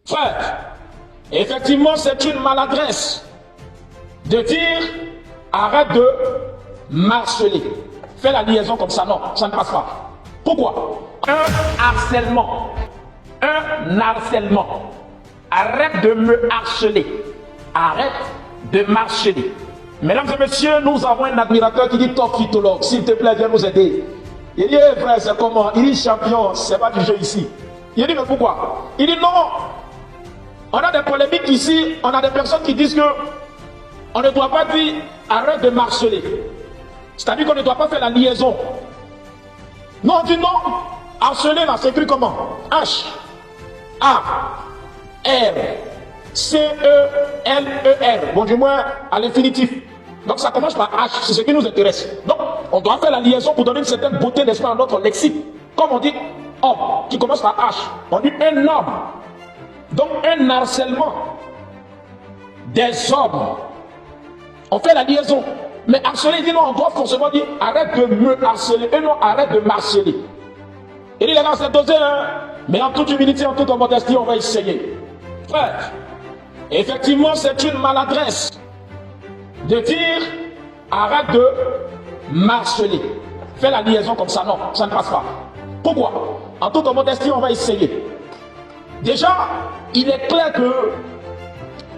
Frère, effectivement, c'est une maladresse de dire arrête de marceler. Fais la liaison comme ça, non, ça ne passe pas. Pourquoi? Un harcèlement. Un harcèlement. Arrête de me harceler. Arrête de marceler. Mesdames et messieurs, nous avons un admirateur qui dit top phytologue. S'il te plaît, viens nous aider. Il dit, hey, frère, c'est comment? Il dit champion, c'est pas du jeu ici. Il dit, mais pourquoi? Il dit, non. On a des polémiques ici, on a des personnes qui disent que on ne doit pas dire arrête de marceler. C'est-à-dire qu'on ne doit pas faire la liaison. Non, on dit non. Harceler là, c'est écrit comment? H A R C E L E R. Bon, du moins à l'infinitif. Donc ça commence par H, c'est ce qui nous intéresse. Donc on doit faire la liaison pour donner une certaine beauté, n'est-ce pas, à notre lexique. Comme on dit homme, qui commence par H. On dit un homme. Donc un harcèlement des hommes. On fait la liaison. Mais harceler, il dit non, on doit forcément dire arrête de me harceler et non arrête de marceler. Il dit les gars, c'est dosé, hein. Mais en toute humilité, en toute modestie, on va essayer. Frère, effectivement, c'est une maladresse de dire arrête de marceler. Fais la liaison comme ça, non, ça ne passe pas. Pourquoi? En toute modestie, on va essayer. Déjà, il est clair que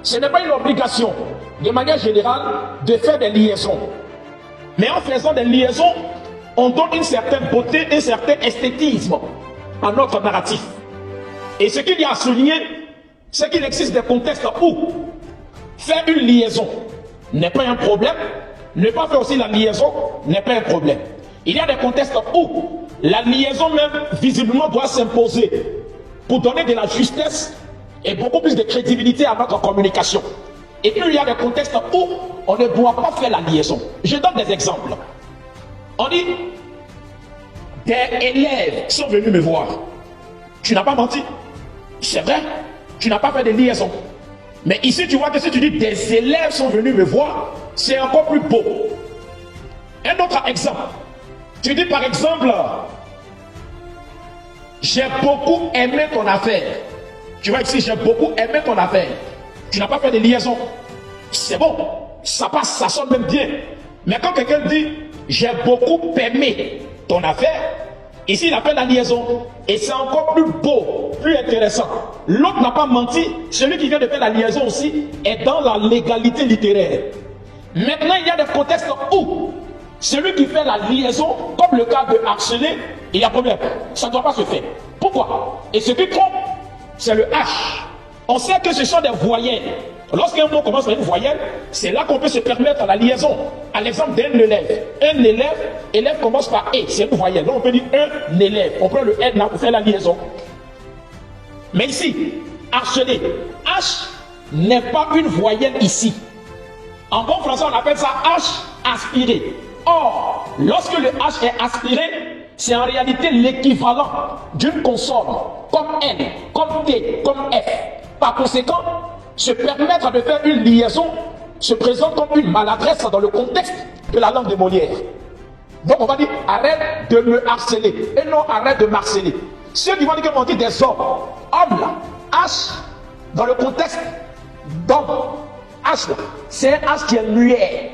ce n'est pas une obligation, de manière générale, de faire des liaisons. Mais en faisant des liaisons, on donne une certaine beauté, un certain esthétisme à notre narratif. Et ce qu'il y a à souligner, c'est qu'il existe des contextes où faire une liaison n'est pas un problème, ne pas faire aussi la liaison n'est pas un problème. Il y a des contextes où la liaison même, visiblement, doit s'imposer pour donner de la justesse et beaucoup plus de crédibilité à notre communication. Et puis il y a des contextes où on ne doit pas faire la liaison. Je donne des exemples. On dit, des élèves sont venus me voir. Tu n'as pas menti. C'est vrai, tu n'as pas fait de liaison. Mais ici, tu vois que si tu dis des élèves sont venus me voir, c'est encore plus beau. Un autre exemple. Tu dis par exemple, j'ai beaucoup aimé ton affaire. Tu vois ici, j'ai beaucoup aimé ton affaire. Tu n'as pas fait de liaison. C'est bon, ça passe, ça sonne même bien. Mais quand quelqu'un dit, j'ai beaucoup aimé ton affaire, ici il a fait la liaison. Et c'est encore plus beau, plus intéressant. L'autre n'a pas menti. Celui qui vient de faire la liaison aussi est dans la légalité littéraire. Maintenant, il y a des contextes où celui qui fait la liaison, comme le cas de harceler, il y a problème. Ça ne doit pas se faire. Pourquoi? Et ce qui trompe, c'est le H. On sait que ce sont des voyelles. Lorsqu'un mot commence par une voyelle, c'est là qu'on peut se permettre la liaison. À l'exemple d'un élève. Un élève commence par E, c'est une voyelle. Donc on peut dire un élève. On prend le N là pour faire la liaison. Mais ici, harceler. H n'est pas une voyelle ici. En bon français, on appelle ça H aspiré. Or, lorsque le H est aspiré, c'est en réalité l'équivalent d'une consonne, comme N, comme T, comme F. Par conséquent, se permettre de faire une liaison se présente comme une maladresse dans le contexte de la langue de Molière. Donc on va dire arrête de me harceler et non arrête de marceler. Ceux qui vont dire qu'on dit des hommes, hommes là, H dans le contexte d'homme, H là, c'est un H qui est muet,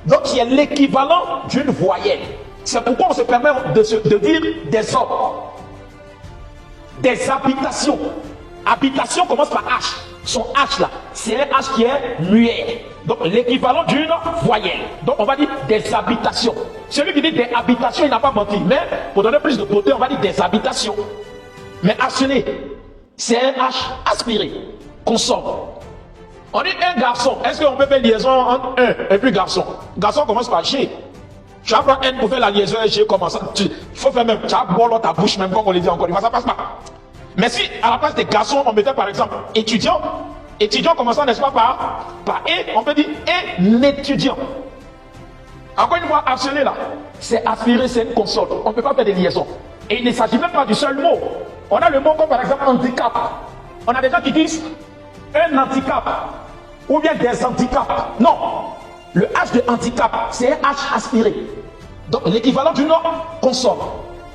donc qui est l'équivalent d'une voyelle. C'est pourquoi on se permet de dire des hommes, des habitations. Habitation commence par H. Son H là, c'est un H qui est muet. Donc l'équivalent d'une voyelle. Donc on va dire des habitations. Celui qui dit des habitations, il n'a pas menti. Mais pour donner plus de beauté, on va dire des habitations. Mais harceler, c'est un H aspiré, consonne. On dit un garçon. Est-ce qu'on peut faire liaison entre un et puis garçon? Garçon commence par G. Tu vas prendre N pour faire la liaison et G commence. Il faut faire même, tu as bon ta bouche même comme on le dit encore. Ça passe pas. Mais si à la place des garçons, on mettait par exemple étudiant, étudiant commençant n'est-ce pas par E, on peut dire un étudiant. Encore une fois, harceler là, c'est aspirer, c'est une consonne. On ne peut pas faire des liaisons. Et il ne s'agit même pas du seul mot. On a le mot comme par exemple handicap. On a des gens qui disent un handicap ou bien des handicaps. Non, le H de handicap, c'est un H aspiré. Donc l'équivalent du nom consonne.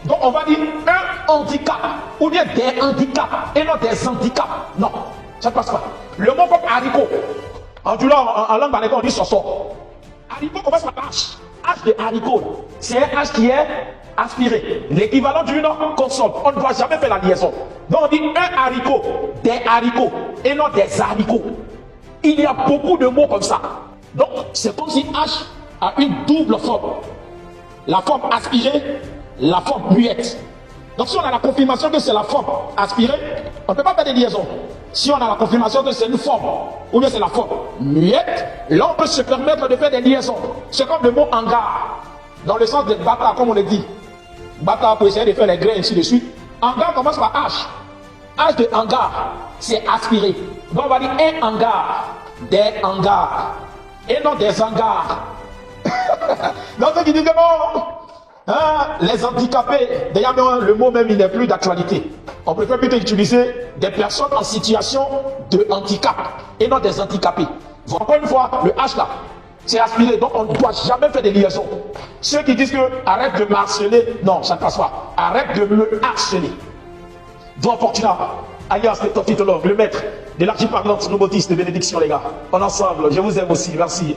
Donc on va dire un handicap ou bien des handicaps et non des handicaps. Non. Ça ne passe pas. Le mot comme haricot, en langue malécole, on dit soso. Haricot commence par H. H de haricot, c'est un H qui est aspiré. L'équivalent d'une consonne. On ne doit jamais faire la liaison. Donc on dit un haricot, des haricots, et non des haricots. Il y a beaucoup de mots comme ça. Donc c'est comme si H a une double forme. La forme aspirée, la forme muette. Donc si on a la confirmation que c'est la forme aspirée, on ne peut pas faire des liaisons. Si on a la confirmation que c'est une forme, ou bien c'est la forme muette, là on peut se permettre de faire des liaisons. C'est comme le mot hangar, dans le sens de bâtard, comme on le dit. Bâtard pour essayer de faire les grains, ainsi de suite. Hangar commence par H. H de hangar, c'est aspiré. Donc on va dire un hangar, des hangars, et non des hangars. Donc ceux qui disent que non, hein, les handicapés, d'ailleurs le mot même il n'est plus d'actualité. On préfère plutôt utiliser des personnes en situation de handicap et non des handicapés. Encore une fois, le H là, c'est aspiré, donc on ne doit jamais faire des liaisons. Ceux qui disent que arrête de m'harceler, non, ça ne passe pas. Arrête de me harceler. Don Fortuna, alias le Topitologue, le maître de l'archiparlante noubotiste de bénédiction, les gars. On ensemble, je vous aime aussi, merci.